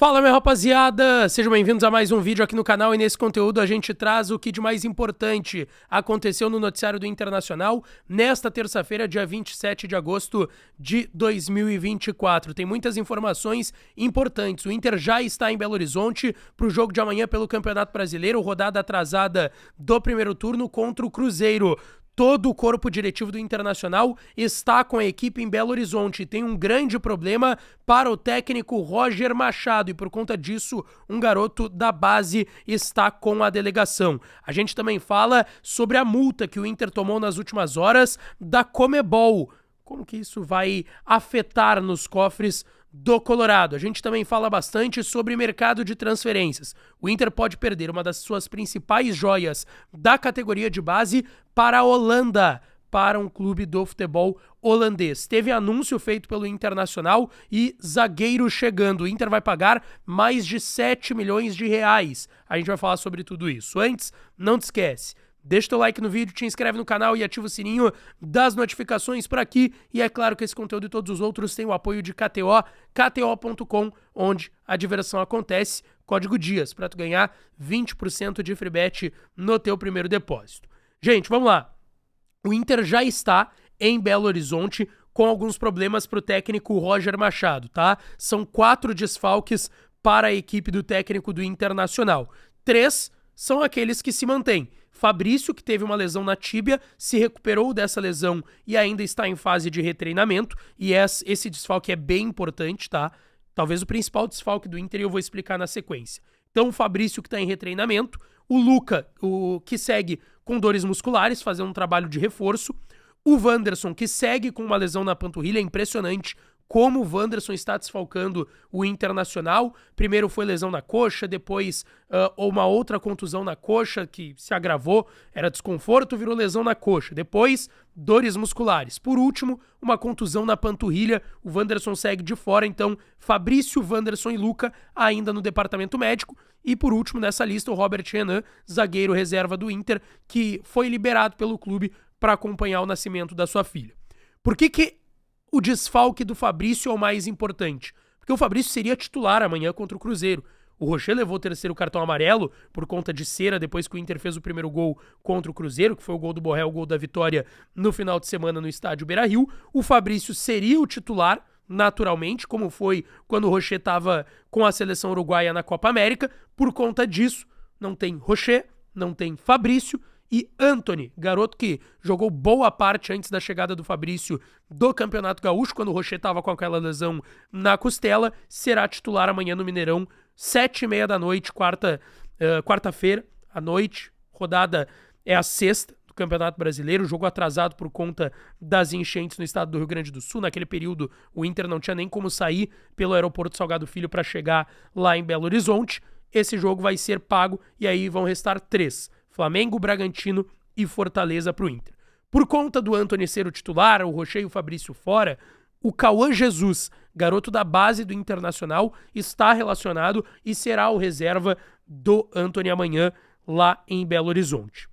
Fala, minha rapaziada! Sejam bem-vindos a mais um vídeo aqui no canal e nesse conteúdo a gente traz o que de mais importante aconteceu no noticiário do Internacional nesta terça-feira, dia 27 de agosto de 2024. Tem muitas informações importantes. O Inter já está em Belo Horizonte para o jogo de amanhã pelo Campeonato Brasileiro, rodada atrasada do primeiro turno contra o Cruzeiro. Todo o corpo diretivo do Internacional está com a equipe em Belo Horizonte. Tem um grande problema para o técnico Roger Machado e por conta disso um garoto da base está com a delegação. A gente também fala sobre a multa que o Inter tomou nas últimas horas da Conmebol. Como que isso vai afetar nos cofres do Colorado? A gente também fala bastante sobre mercado de transferências. O Inter pode perder uma das suas principais joias da categoria de base para a Holanda, para um clube do futebol holandês. Teve anúncio feito pelo Internacional e zagueiro chegando. O Inter vai pagar mais de 7 milhões de reais. A gente vai falar sobre tudo isso. Antes, não te esquece. Deixa teu like no vídeo, te inscreve no canal e ativa o sininho das notificações por aqui. E é claro que esse conteúdo e todos os outros têm o apoio de KTO, kto.com, onde a diversão acontece. Código DIAS, para tu ganhar 20% de free bet no teu primeiro depósito. Gente, vamos lá. O Inter já está em Belo Horizonte com alguns problemas para o técnico Roger Machado, tá? São 4 desfalques para a equipe do técnico do Internacional. 3 são aqueles que se mantêm. Fabrício, que teve uma lesão na tíbia, se recuperou dessa lesão e ainda está em fase de retreinamento, e esse desfalque é bem importante, tá? Talvez o principal desfalque do Inter e eu vou explicar na sequência. Então o Fabrício que está em retreinamento, o Luca, que segue com dores musculares, fazendo um trabalho de reforço, o Wanderson que segue com uma lesão na panturrilha, é impressionante como o Wanderson está desfalcando o Internacional. Primeiro foi lesão na coxa, depois uma outra contusão na coxa que se agravou, era desconforto, virou lesão na coxa. Depois, dores musculares. Por último, uma contusão na panturrilha, o Wanderson segue de fora, então Fabrício, Wanderson e Luca ainda no departamento médico. E por último nessa lista, o Robert Renan, zagueiro reserva do Inter, que foi liberado pelo clube para acompanhar o nascimento da sua filha. Por que o desfalque do Fabrício é o mais importante? Porque o Fabrício seria titular amanhã contra o Cruzeiro. O Rocher levou o terceiro cartão amarelo por conta de cera depois que o Inter fez o primeiro gol contra o Cruzeiro, que foi o gol do Borré, o gol da vitória no final de semana no estádio Beira-Rio. O Fabrício seria o titular, naturalmente, como foi quando o Rocher estava com a seleção uruguaia na Copa América. Por conta disso, não tem Rocher, não tem Fabrício, e Antony, garoto que jogou boa parte antes da chegada do Fabrício do Campeonato Gaúcho, quando o Rocher estava com aquela lesão na costela, será titular amanhã no Mineirão, 7h30 da noite, quarta-feira à noite. Rodada é a 6ª do Campeonato Brasileiro, jogo atrasado por conta das enchentes no estado do Rio Grande do Sul. Naquele período, o Inter não tinha nem como sair pelo aeroporto Salgado Filho para chegar lá em Belo Horizonte. Esse jogo vai ser pago e aí vão restar 3. Flamengo, Bragantino e Fortaleza para o Inter. Por conta do Antony ser o titular, o Rocher e o Fabrício fora, o Cauã Jesus, garoto da base do Internacional, está relacionado e será o reserva do Antony amanhã lá em Belo Horizonte.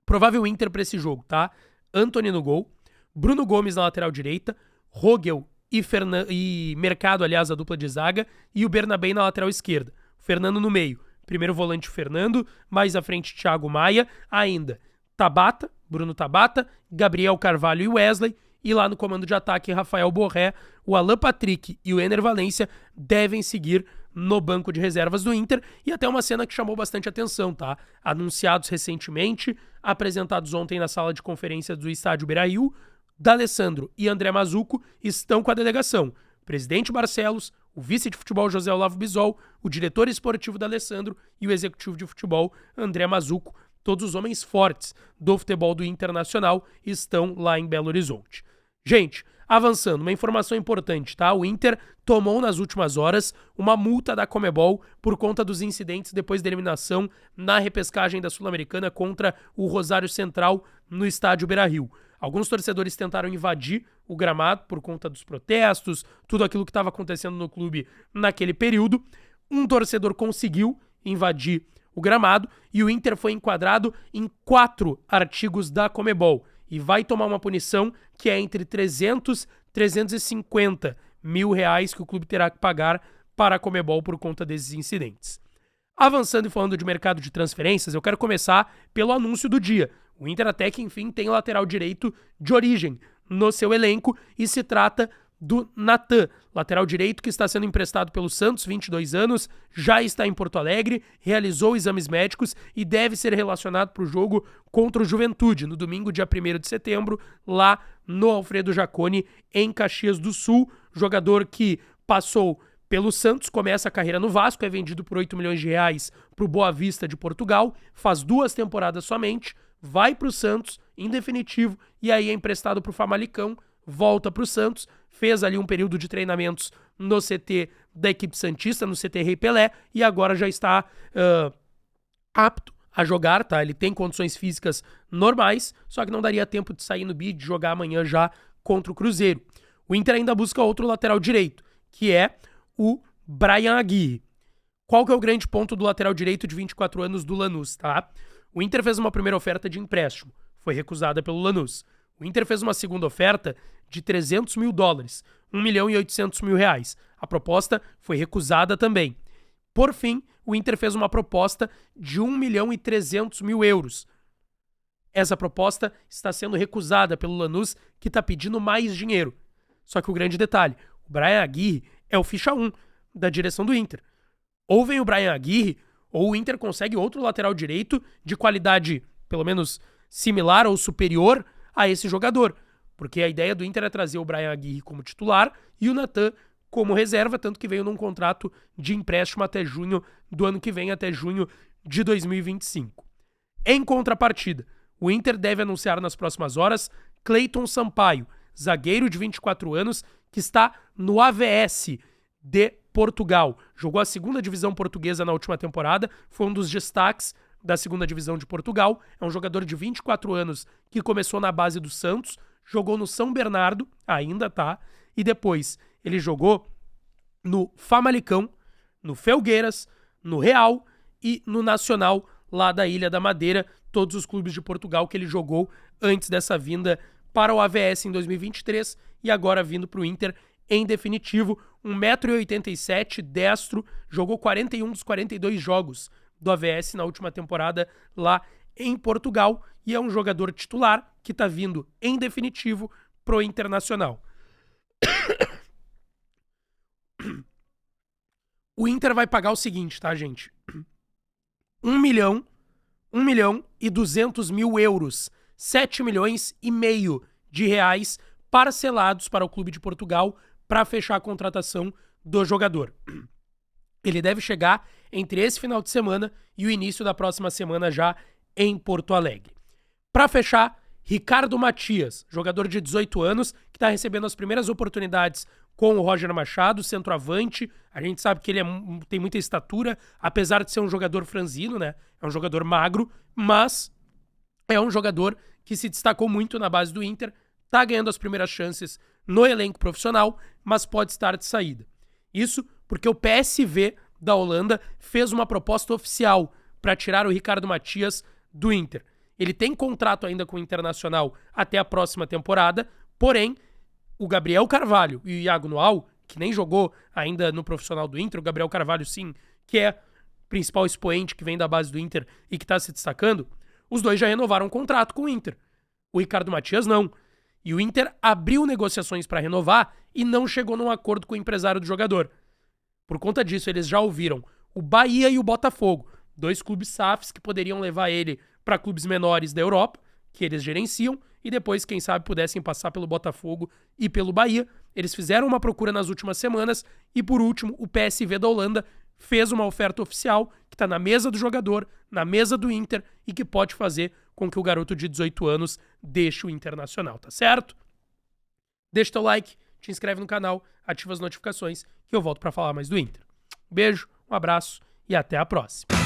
Provável Inter para esse jogo, tá? Antony no gol, Bruno Gomes na lateral direita, Rogel e Mercado, aliás, a dupla de zaga, e o Bernabé na lateral esquerda. Fernando no meio. Primeiro volante Fernando, mais à frente Thiago Maia, ainda Tabata, Bruno Tabata, Gabriel Carvalho e Wesley, e lá no comando de ataque Rafael Borré, o Alan Patrick e o Ener Valencia devem seguir no banco de reservas do Inter, e até uma cena que chamou bastante atenção, tá? Anunciados recentemente, apresentados ontem na sala de conferências do estádio Beira-Rio, D'Alessandro e André Mazuco estão com a delegação. O presidente Barcelos, o vice de futebol José Olavo Bisol, o diretor esportivo D'Alessandro e o executivo de futebol André Mazuco, todos os homens fortes do futebol do Internacional, estão lá em Belo Horizonte. Gente, avançando, uma informação importante, tá? O Inter tomou nas últimas horas uma multa da Conmebol por conta dos incidentes depois da eliminação na repescagem da Sul-Americana contra o Rosário Central no estádio Beira-Rio. Alguns torcedores tentaram invadir o gramado por conta dos protestos, tudo aquilo que estava acontecendo no clube naquele período. Um torcedor conseguiu invadir o gramado e o Inter foi enquadrado em 4 artigos da Conmebol e vai tomar uma punição que é entre 300 e 350 mil reais que o clube terá que pagar para a Conmebol por conta desses incidentes. Avançando e falando de mercado de transferências, eu quero começar pelo anúncio do dia. O Inter até que enfim tem lateral direito de origem no seu elenco e se trata do Natan, lateral direito que está sendo emprestado pelo Santos, 22 anos, já está em Porto Alegre, realizou exames médicos e deve ser relacionado para o jogo contra o Juventude, no domingo, dia 1º de setembro, lá no Alfredo Jaconi, em Caxias do Sul. Jogador que passou pelo Santos, começa a carreira no Vasco, é vendido por 8 milhões de reais para o Boa Vista de Portugal, faz 2 temporadas somente, vai para o Santos, em definitivo, e aí é emprestado para o Famalicão, volta para o Santos, fez ali um período de treinamentos no CT da equipe santista, no CT Rei Pelé, e agora já está apto a jogar, tá? Ele tem condições físicas normais, só que não daria tempo de sair no bid e jogar amanhã já contra o Cruzeiro. O Inter ainda busca outro lateral direito, que é o Brian Aguirre. Qual que é o grande ponto do lateral direito de 24 anos do Lanús, tá? O Inter fez uma primeira oferta de empréstimo, foi recusada pelo Lanús. O Inter fez uma segunda oferta de $300 mil, 1.800.000 reais. A proposta foi recusada também. Por fim, o Inter fez uma proposta de 1.300.000 euros. Essa proposta está sendo recusada pelo Lanús, que está pedindo mais dinheiro. Só que o grande detalhe, o Brian Aguirre é o ficha 1 da direção do Inter. Ou vem o Brian Aguirre, ou o Inter consegue outro lateral direito de qualidade, pelo menos, similar ou superior a esse jogador. Porque a ideia do Inter é trazer o Brian Aguirre como titular e o Natan como reserva, tanto que veio num contrato de empréstimo até junho do ano que vem, até junho de 2025. Em contrapartida, o Inter deve anunciar nas próximas horas Cleiton Sampaio, zagueiro de 24 anos, que está no AVS de Portugal. Jogou a segunda divisão portuguesa na última temporada, foi um dos destaques da segunda divisão de Portugal. É um jogador de 24 anos que começou na base do Santos, jogou no São Bernardo, ainda tá, e depois ele jogou no Famalicão, no Felgueiras, no Real e no Nacional, lá da Ilha da Madeira, todos os clubes de Portugal que ele jogou antes dessa vinda para o AVS em 2023 e agora vindo para o Inter em definitivo. 1,87 m, destro, jogou 41 dos 42 jogos do AVS na última temporada lá em Portugal e é um jogador titular que está vindo em definitivo pro Internacional. O Inter vai pagar o seguinte, tá, gente? 1 milhão e 200 mil euros, 7 milhões e meio de reais parcelados para o clube de Portugal para fechar a contratação do jogador. Ele deve chegar entre esse final de semana e o início da próxima semana já em Porto Alegre. Para fechar, Ricardo Matias, jogador de 18 anos, que está recebendo as primeiras oportunidades com o Roger Machado, centroavante. A gente sabe que ele tem muita estatura, apesar de ser um jogador franzino, né? É um jogador magro, mas é um jogador que se destacou muito na base do Inter, tá ganhando as primeiras chances no elenco profissional, mas pode estar de saída. Isso porque o PSV da Holanda fez uma proposta oficial para tirar o Ricardo Matias do Inter. Ele tem contrato ainda com o Internacional até a próxima temporada, porém, o Gabriel Carvalho e o Iago Noal, que nem jogou ainda no profissional do Inter, o Gabriel Carvalho sim, que é o principal expoente que vem da base do Inter e que está se destacando, os dois já renovaram o contrato com o Inter. O Ricardo Matias não. E o Inter abriu negociações para renovar e não chegou num acordo com o empresário do jogador. Por conta disso, eles já ouviram o Bahia e o Botafogo, dois clubes SAFs que poderiam levar ele para clubes menores da Europa, que eles gerenciam, e depois, quem sabe, pudessem passar pelo Botafogo e pelo Bahia. Eles fizeram uma procura nas últimas semanas e, por último, o PSV da Holanda fez uma oferta oficial que está na mesa do jogador, na mesa do Inter e que pode fazer com que o garoto de 18 anos deixe o Internacional, tá certo? Deixa teu like, te inscreve no canal, ativa as notificações que eu volto para falar mais do Inter. Beijo, um abraço e até a próxima.